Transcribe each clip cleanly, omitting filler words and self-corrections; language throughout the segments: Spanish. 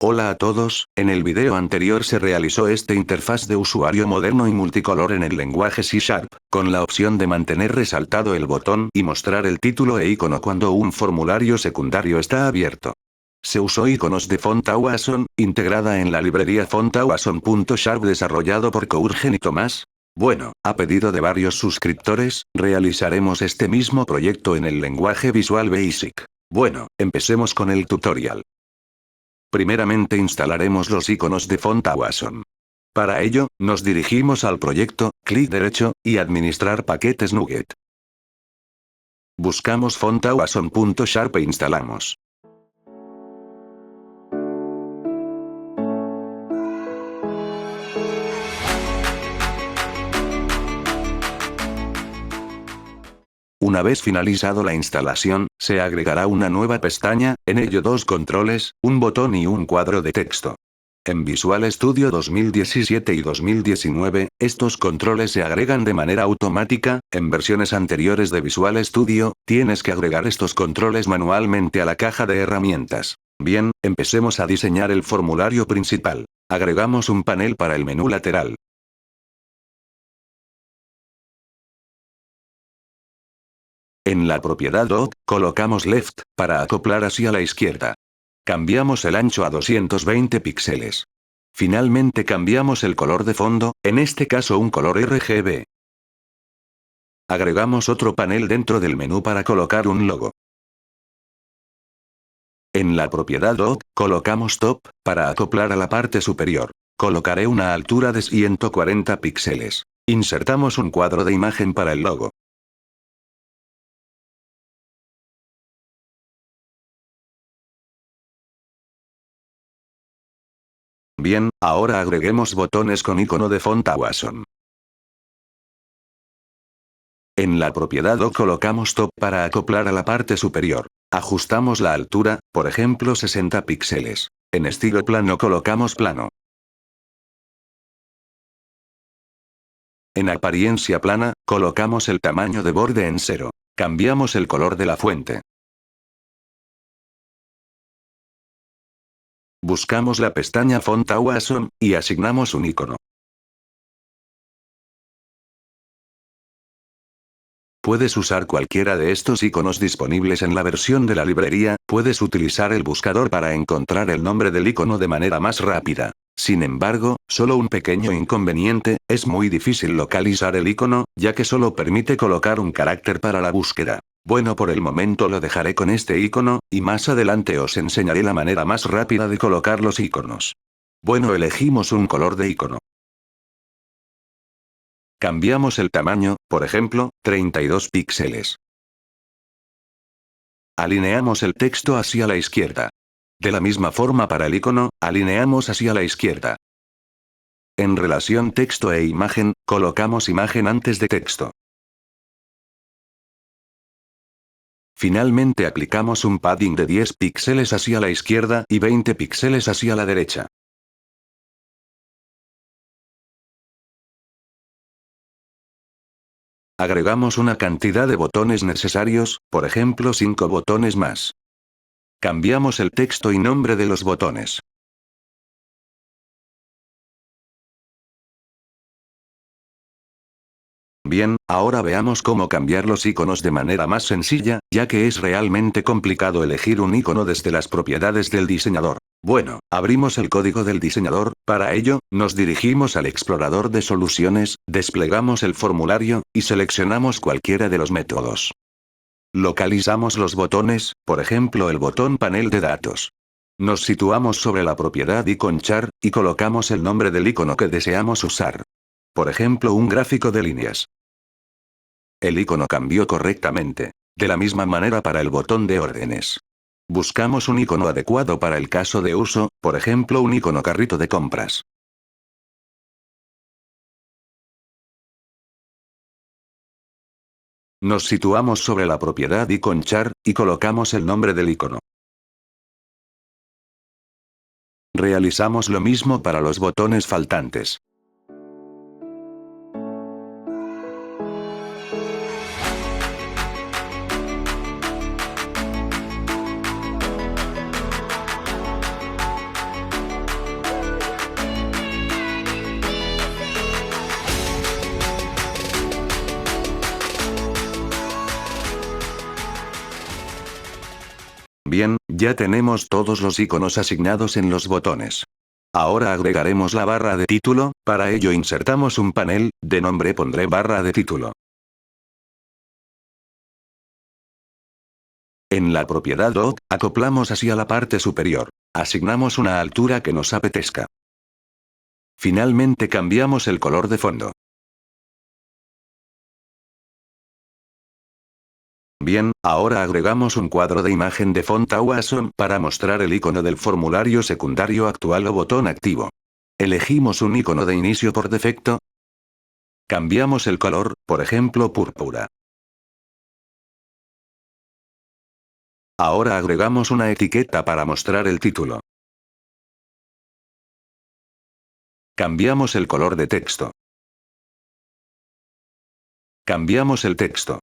Hola a todos, en el video anterior se realizó esta interfaz de usuario moderno y multicolor en el lenguaje C#, con la opción de mantener resaltado el botón y mostrar el título e icono cuando un formulario secundario está abierto. Se usó iconos de font Awesome, integrada en la librería fontawesome.sharp desarrollado por Courgen y Tomás. Bueno, a pedido de varios suscriptores, realizaremos este mismo proyecto en el lenguaje Visual Basic. Bueno, empecemos con el tutorial. Primeramente instalaremos los iconos de font Awesome. Para ello, nos dirigimos al proyecto, clic derecho, y administrar paquetes NuGet. Buscamos fontawesome.sharp e instalamos. Una vez finalizado la instalación, se agregará una nueva pestaña, en ello dos controles, un botón y un cuadro de texto. En Visual Studio 2017 y 2019, estos controles se agregan de manera automática. En versiones anteriores de Visual Studio, tienes que agregar estos controles manualmente a la caja de herramientas. Bien, empecemos a diseñar el formulario principal. Agregamos un panel para el menú lateral. En la propiedad Dock, colocamos Left, para acoplar hacia la izquierda. Cambiamos el ancho a 220 píxeles. Finalmente cambiamos el color de fondo, en este caso un color RGB. Agregamos otro panel dentro del menú para colocar un logo. En la propiedad Dock, colocamos Top, para acoplar a la parte superior. Colocaré una altura de 140 píxeles. Insertamos un cuadro de imagen para el logo. Bien, ahora agreguemos botones con icono de font Awesome. En la propiedad Dock colocamos Top para acoplar a la parte superior. Ajustamos la altura, por ejemplo 60 píxeles. En estilo plano colocamos plano. En apariencia plana, colocamos el tamaño de borde en 0. Cambiamos el color de la fuente. Buscamos la pestaña Font Awesome, y asignamos un icono. Puedes usar cualquiera de estos iconos disponibles en la versión de la librería, puedes utilizar el buscador para encontrar el nombre del icono de manera más rápida. Sin embargo, solo un pequeño inconveniente, es muy difícil localizar el icono, ya que solo permite colocar un carácter para la búsqueda. Bueno, por el momento lo dejaré con este icono, y más adelante os enseñaré la manera más rápida de colocar los iconos. Bueno, elegimos un color de icono. Cambiamos el tamaño, por ejemplo, 32 píxeles. Alineamos el texto hacia la izquierda. De la misma forma para el icono, alineamos hacia la izquierda. En relación texto e imagen, colocamos imagen antes de texto. Finalmente aplicamos un padding de 10 píxeles hacia la izquierda y 20 píxeles hacia la derecha. Agregamos una cantidad de botones necesarios, por ejemplo 5 botones más. Cambiamos el texto y nombre de los botones. Bien, ahora veamos cómo cambiar los iconos de manera más sencilla, ya que es realmente complicado elegir un icono desde las propiedades del diseñador. Bueno, abrimos el código del diseñador. Para ello, nos dirigimos al explorador de soluciones, desplegamos el formulario, y seleccionamos cualquiera de los métodos. Localizamos los botones, por ejemplo el botón panel de datos. Nos situamos sobre la propiedad icon char, y colocamos el nombre del icono que deseamos usar. Por ejemplo un gráfico de líneas. El icono cambió correctamente. De la misma manera para el botón de órdenes. Buscamos un icono adecuado para el caso de uso, por ejemplo un icono carrito de compras. Nos situamos sobre la propiedad icon char, y colocamos el nombre del icono. Realizamos lo mismo para los botones faltantes. Bien, ya tenemos todos los iconos asignados en los botones. Ahora agregaremos la barra de título, para ello insertamos un panel, de nombre pondré barra de título. En la propiedad doc, acoplamos así a la parte superior. Asignamos una altura que nos apetezca. Finalmente cambiamos el color de fondo. Bien, ahora agregamos un cuadro de imagen de font awesome para mostrar el icono del formulario secundario actual o botón activo. Elegimos un icono de inicio por defecto. Cambiamos el color, por ejemplo púrpura. Ahora agregamos una etiqueta para mostrar el título. Cambiamos el color de texto. Cambiamos el texto.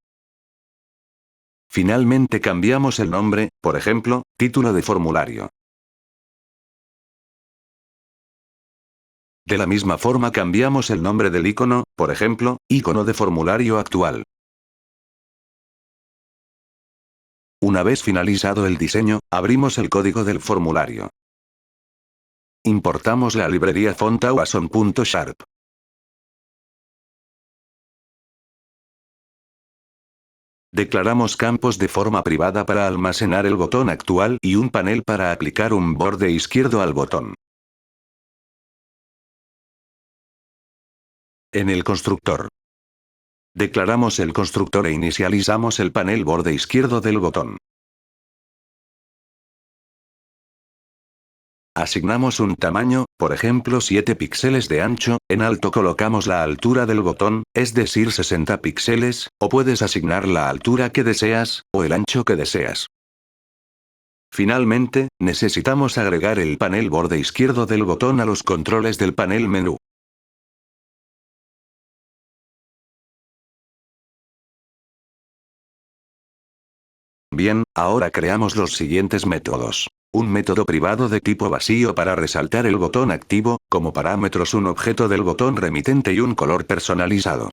Finalmente cambiamos el nombre, por ejemplo, título de formulario. De la misma forma cambiamos el nombre del icono, por ejemplo, icono de formulario actual. Una vez finalizado el diseño, abrimos el código del formulario. Importamos la librería fontawesome.sharp. Declaramos campos de forma privada para almacenar el botón actual y un panel para aplicar un borde izquierdo al botón. En el constructor. Declaramos el constructor e inicializamos el panel borde izquierdo del botón. Asignamos un tamaño, por ejemplo 7 píxeles de ancho, en alto colocamos la altura del botón, es decir 60 píxeles, o puedes asignar la altura que deseas, o el ancho que deseas. Finalmente, necesitamos agregar el panel borde izquierdo del botón a los controles del panel menú. Bien, ahora creamos los siguientes métodos. Un método privado de tipo vacío para resaltar el botón activo, como parámetros un objeto del botón remitente y un color personalizado.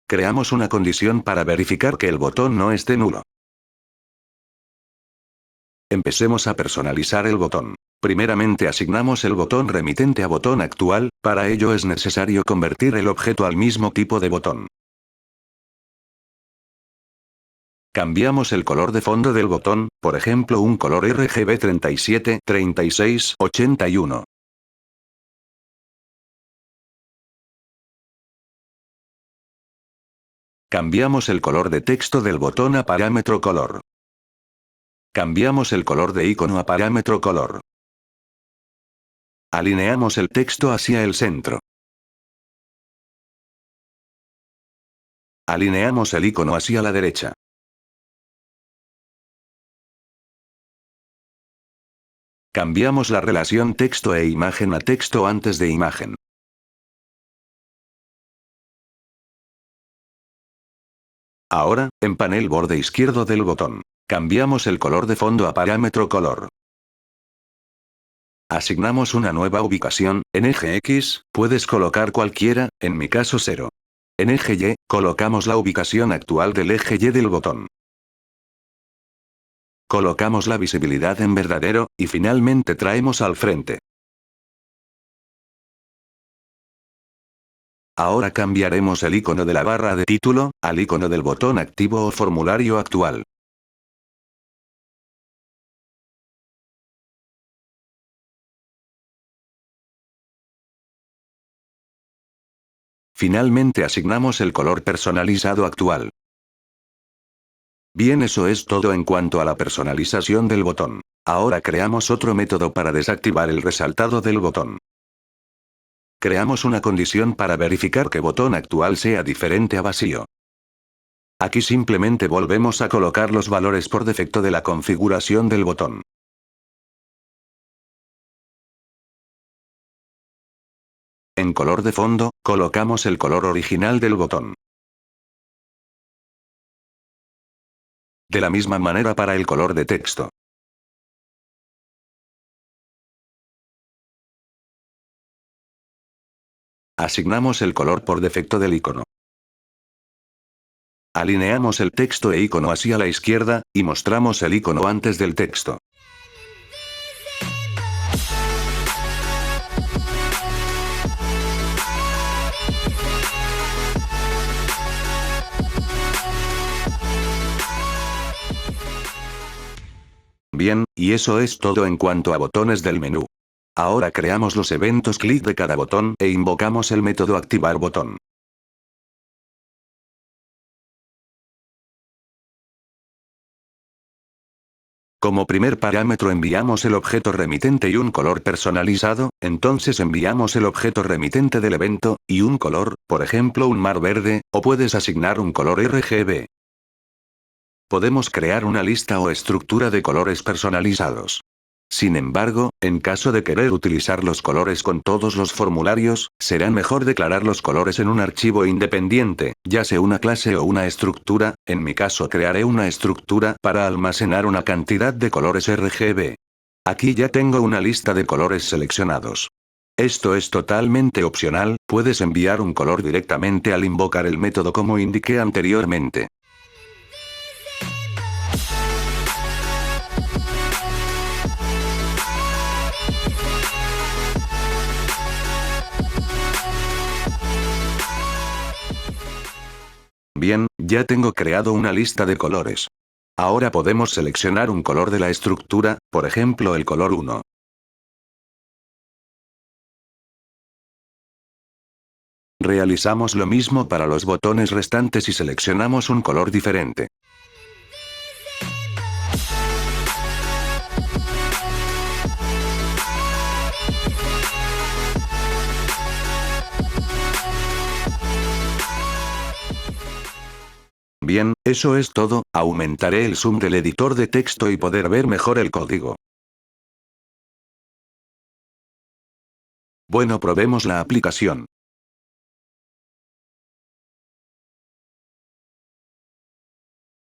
Creamos una condición para verificar que el botón no esté nulo. Empecemos a personalizar el botón. Primeramente asignamos el botón remitente a botón actual, para ello es necesario convertir el objeto al mismo tipo de botón. Cambiamos el color de fondo del botón, por ejemplo un color RGB 37, 36, 81. Cambiamos el color de texto del botón a parámetro color. Cambiamos el color de icono a parámetro color. Alineamos el texto hacia el centro. Alineamos el icono hacia la derecha. Cambiamos la relación texto e imagen a texto antes de imagen. Ahora, en panel borde izquierdo del botón, cambiamos el color de fondo a parámetro color. Asignamos una nueva ubicación, en eje X, puedes colocar cualquiera, en mi caso 0. En eje Y, colocamos la ubicación actual del eje Y del botón. Colocamos la visibilidad en verdadero, y finalmente traemos al frente. Ahora cambiaremos el icono de la barra de título, al icono del botón activo o formulario actual. Finalmente asignamos el color personalizado actual. Bien, eso es todo en cuanto a la personalización del botón. Ahora creamos otro método para desactivar el resaltado del botón. Creamos una condición para verificar que botón actual sea diferente a vacío. Aquí simplemente volvemos a colocar los valores por defecto de la configuración del botón. En color de fondo, colocamos el color original del botón. De la misma manera para el color de texto. Asignamos el color por defecto del icono. Alineamos el texto e icono hacia la izquierda, y mostramos el icono antes del texto. Bien, y eso es todo en cuanto a botones del menú. Ahora creamos los eventos clic de cada botón e invocamos el método activar botón. Como primer parámetro enviamos el objeto remitente y un color personalizado, entonces enviamos el objeto remitente del evento, y un color, por ejemplo un mar verde, o puedes asignar un color RGB. Podemos crear una lista o estructura de colores personalizados. Sin embargo, en caso de querer utilizar los colores con todos los formularios, será mejor declarar los colores en un archivo independiente, ya sea una clase o una estructura. En mi caso crearé una estructura para almacenar una cantidad de colores RGB. Aquí ya tengo una lista de colores seleccionados. Esto es totalmente opcional, puedes enviar un color directamente al invocar el método como indiqué anteriormente. Bien, ya tengo creado una lista de colores. Ahora podemos seleccionar un color de la estructura, por ejemplo el color 1. Realizamos lo mismo para los botones restantes y seleccionamos un color diferente. Bien, eso es todo. Aumentaré el zoom del editor de texto y poder ver mejor el código. Bueno, probemos la aplicación.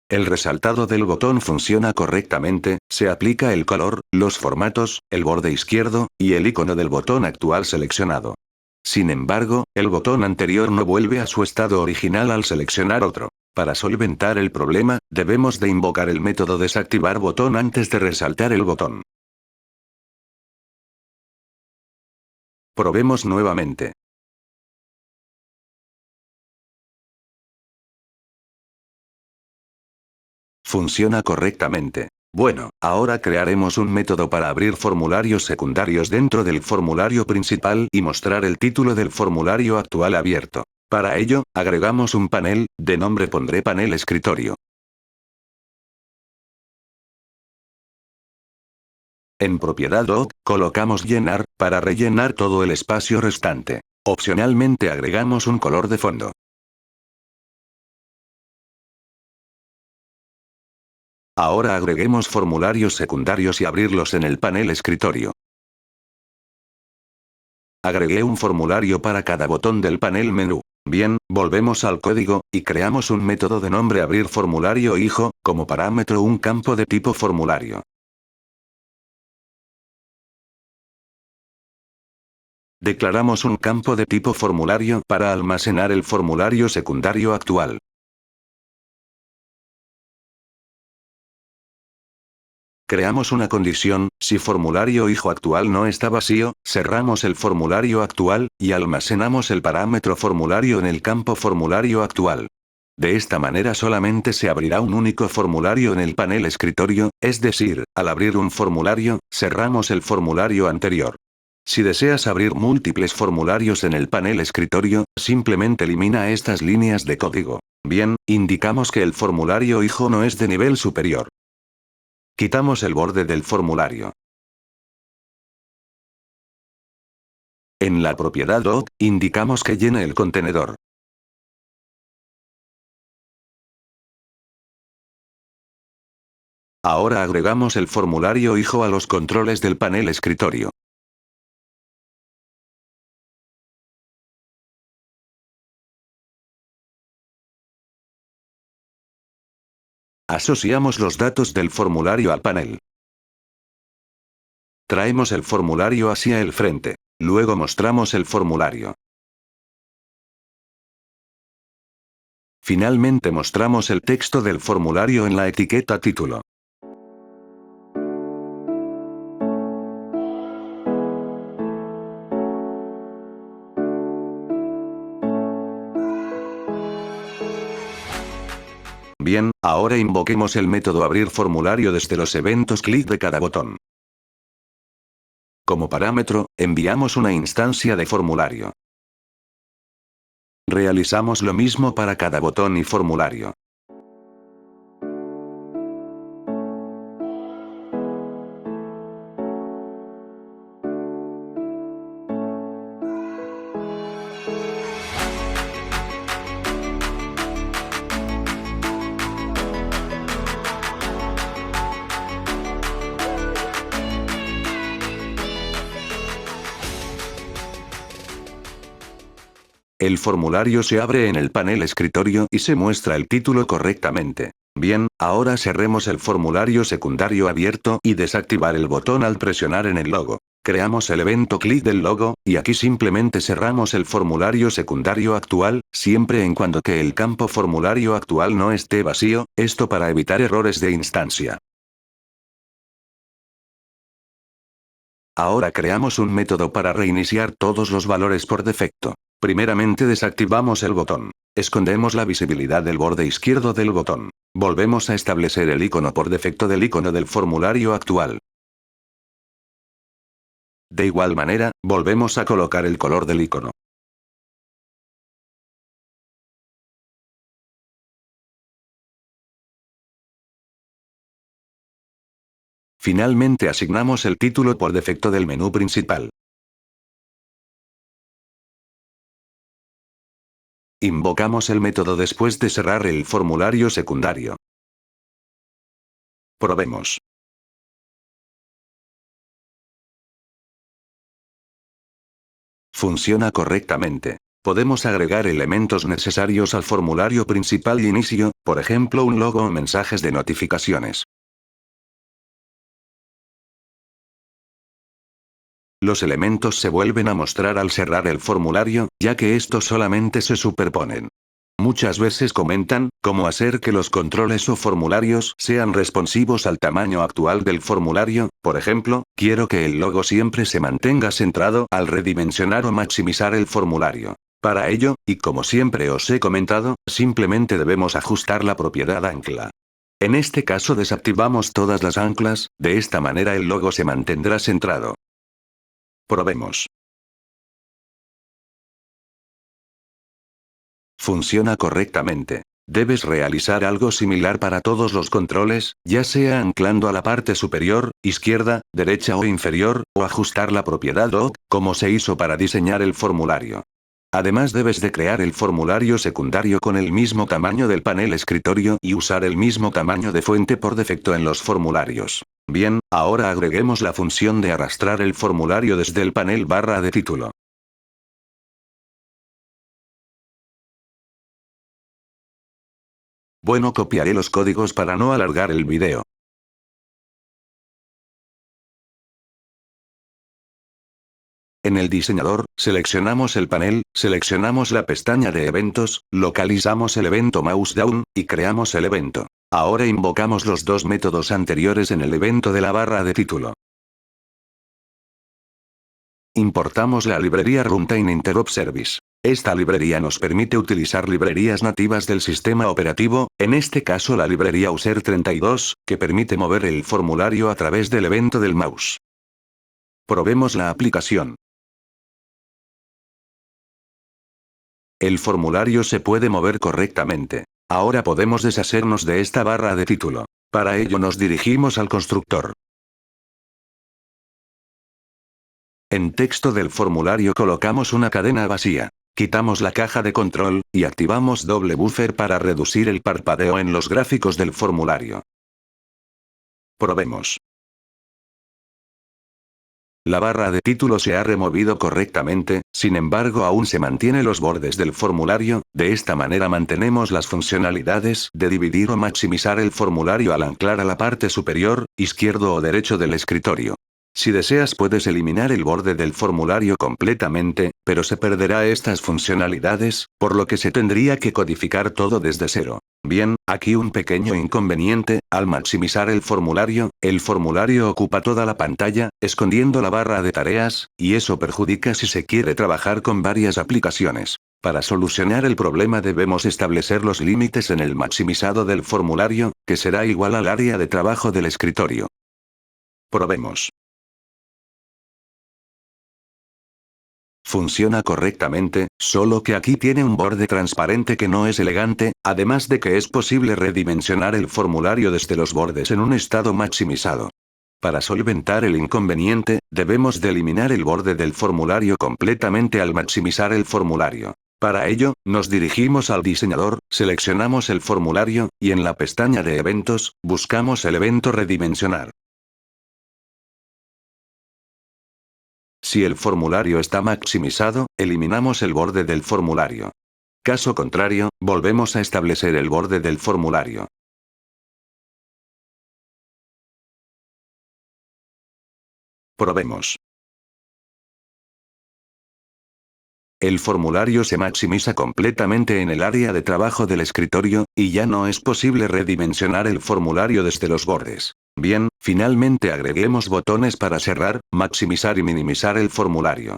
El resaltado del botón funciona correctamente, se aplica el color, los formatos, el borde izquierdo, y el icono del botón actual seleccionado. Sin embargo, el botón anterior no vuelve a su estado original al seleccionar otro. Para solventar el problema, debemos de invocar el método desactivar botón antes de resaltar el botón. Probemos nuevamente. Funciona correctamente. Bueno, ahora crearemos un método para abrir formularios secundarios dentro del formulario principal y mostrar el título del formulario actual abierto. Para ello, agregamos un panel, de nombre pondré panel escritorio. En propiedad doc, colocamos llenar, para rellenar todo el espacio restante. Opcionalmente agregamos un color de fondo. Ahora agreguemos formularios secundarios y abrirlos en el panel escritorio. Agregué un formulario para cada botón del panel menú. Bien, volvemos al código, y creamos un método de nombre abrir formulario hijo, como parámetro un campo de tipo formulario. Declaramos un campo de tipo formulario para almacenar el formulario secundario actual. Creamos una condición, si formulario hijo actual no está vacío, cerramos el formulario actual, y almacenamos el parámetro formulario en el campo formulario actual. De esta manera solamente se abrirá un único formulario en el panel escritorio, es decir, al abrir un formulario, cerramos el formulario anterior. Si deseas abrir múltiples formularios en el panel escritorio, simplemente elimina estas líneas de código. Bien, indicamos que el formulario hijo no es de nivel superior. Quitamos el borde del formulario. En la propiedad doc, indicamos que llene el contenedor. Ahora agregamos el formulario hijo a los controles del panel escritorio. Asociamos los datos del formulario al panel. Traemos el formulario hacia el frente. Luego mostramos el formulario. Finalmente mostramos el texto del formulario en la etiqueta título. Bien, ahora invoquemos el método abrir formulario desde los eventos clic de cada botón. Como parámetro, enviamos una instancia de formulario. Realizamos lo mismo para cada botón y formulario. El formulario se abre en el panel escritorio y se muestra el título correctamente. Bien, ahora cerremos el formulario secundario abierto y desactivar el botón al presionar en el logo. Creamos el evento clic del logo, y aquí simplemente cerramos el formulario secundario actual, siempre en cuando que el campo formulario actual no esté vacío, esto para evitar errores de instancia. Ahora creamos un método para reiniciar todos los valores por defecto. Primeramente desactivamos el botón. Escondemos la visibilidad del borde izquierdo del botón. Volvemos a establecer el icono por defecto del icono del formulario actual. De igual manera, volvemos a colocar el color del icono. Finalmente asignamos el título por defecto del menú principal. Invocamos el método después de cerrar el formulario secundario. Probemos. Funciona correctamente. Podemos agregar elementos necesarios al formulario principal y inicio, por ejemplo un logo o mensajes de notificaciones. Los elementos se vuelven a mostrar al cerrar el formulario, ya que estos solamente se superponen. Muchas veces comentan, cómo hacer que los controles o formularios sean responsivos al tamaño actual del formulario, por ejemplo, quiero que el logo siempre se mantenga centrado al redimensionar o maximizar el formulario. Para ello, y como siempre os he comentado, simplemente debemos ajustar la propiedad ancla. En este caso desactivamos todas las anclas, de esta manera el logo se mantendrá centrado. Probemos. Funciona correctamente. Debes realizar algo similar para todos los controles, ya sea anclando a la parte superior, izquierda, derecha o inferior, o ajustar la propiedad dock, como se hizo para diseñar el formulario. Además debes de crear el formulario secundario con el mismo tamaño del panel escritorio y usar el mismo tamaño de fuente por defecto en los formularios. Bien, ahora agreguemos la función de arrastrar el formulario desde el panel barra de título. Bueno, copiaré los códigos para no alargar el video. En el diseñador, seleccionamos el panel, seleccionamos la pestaña de eventos, localizamos el evento mouse down, y creamos el evento. Ahora invocamos los dos métodos anteriores en el evento de la barra de título. Importamos la librería Runtime Interrupt Service. Esta librería nos permite utilizar librerías nativas del sistema operativo, en este caso la librería User32, que permite mover el formulario a través del evento del mouse. Probemos la aplicación. El formulario se puede mover correctamente. Ahora podemos deshacernos de esta barra de título. Para ello nos dirigimos al constructor. En texto del formulario colocamos una cadena vacía. Quitamos la caja de control, y activamos doble buffer para reducir el parpadeo en los gráficos del formulario. Probemos. La barra de título se ha removido correctamente, sin embargo aún se mantiene los bordes del formulario, de esta manera mantenemos las funcionalidades de dividir o maximizar el formulario al anclar a la parte superior, izquierdo o derecho del escritorio. Si deseas puedes eliminar el borde del formulario completamente, pero se perderá estas funcionalidades, por lo que se tendría que codificar todo desde cero. Bien, aquí un pequeño inconveniente: al maximizar el formulario ocupa toda la pantalla, escondiendo la barra de tareas, y eso perjudica si se quiere trabajar con varias aplicaciones. Para solucionar el problema debemos establecer los límites en el maximizado del formulario, que será igual al área de trabajo del escritorio. Probemos. Funciona correctamente, solo que aquí tiene un borde transparente que no es elegante, además de que es posible redimensionar el formulario desde los bordes en un estado maximizado. Para solventar el inconveniente, debemos de eliminar el borde del formulario completamente al maximizar el formulario. Para ello, nos dirigimos al diseñador, seleccionamos el formulario, y en la pestaña de eventos, buscamos el evento redimensionar. Si el formulario está maximizado, eliminamos el borde del formulario. Caso contrario, volvemos a establecer el borde del formulario. Probemos. El formulario se maximiza completamente en el área de trabajo del escritorio, y ya no es posible redimensionar el formulario desde los bordes. Bien, finalmente agreguemos botones para cerrar, maximizar y minimizar el formulario.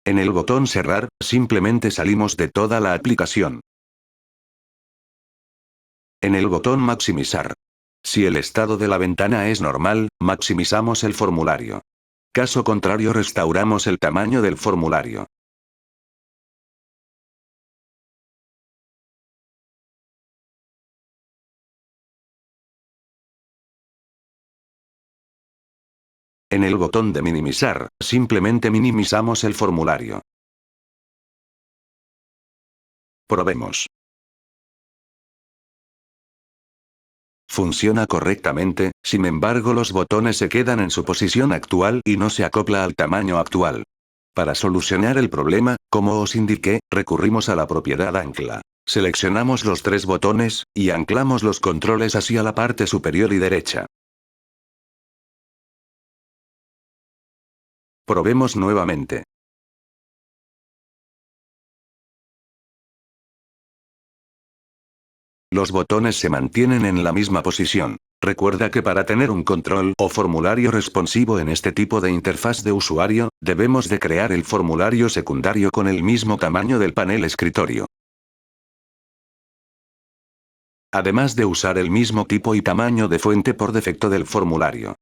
En el botón cerrar, simplemente salimos de toda la aplicación. En el botón maximizar. Si el estado de la ventana es normal, maximizamos el formulario. Caso contrario, restauramos el tamaño del formulario. En el botón de minimizar, simplemente minimizamos el formulario. Probemos. Funciona correctamente, sin embargo los botones se quedan en su posición actual y no se acopla al tamaño actual. Para solucionar el problema, como os indiqué, recurrimos a la propiedad ancla. Seleccionamos los tres botones, y anclamos los controles hacia la parte superior y derecha. Probemos nuevamente. Los botones se mantienen en la misma posición. Recuerda que para tener un control o formulario responsivo en este tipo de interfaz de usuario, debemos de crear el formulario secundario con el mismo tamaño del panel escritorio. Además de usar el mismo tipo y tamaño de fuente por defecto del formulario.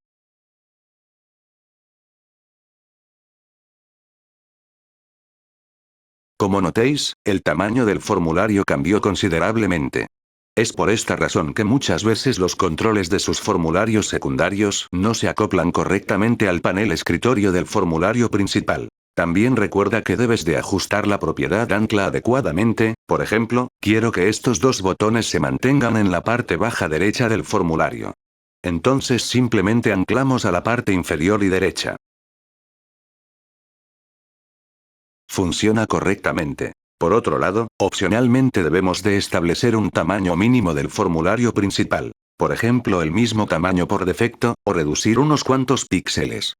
Como notéis, el tamaño del formulario cambió considerablemente. Es por esta razón que muchas veces los controles de sus formularios secundarios no se acoplan correctamente al panel escritorio del formulario principal. También recuerda que debes de ajustar la propiedad ancla adecuadamente, por ejemplo, quiero que estos dos botones se mantengan en la parte baja derecha del formulario. Entonces simplemente anclamos a la parte inferior y derecha. Funciona correctamente. Por otro lado, opcionalmente debemos de establecer un tamaño mínimo del formulario principal. Por ejemplo, el mismo tamaño por defecto, o reducir unos cuantos píxeles.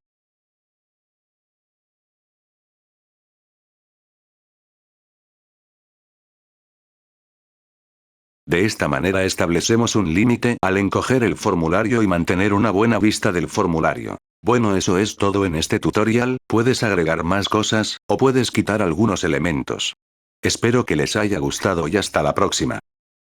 De esta manera establecemos un límite al encoger el formulario y mantener una buena vista del formulario. Bueno, eso es todo en este tutorial. Puedes agregar más cosas, o puedes quitar algunos elementos. Espero que les haya gustado y hasta la próxima.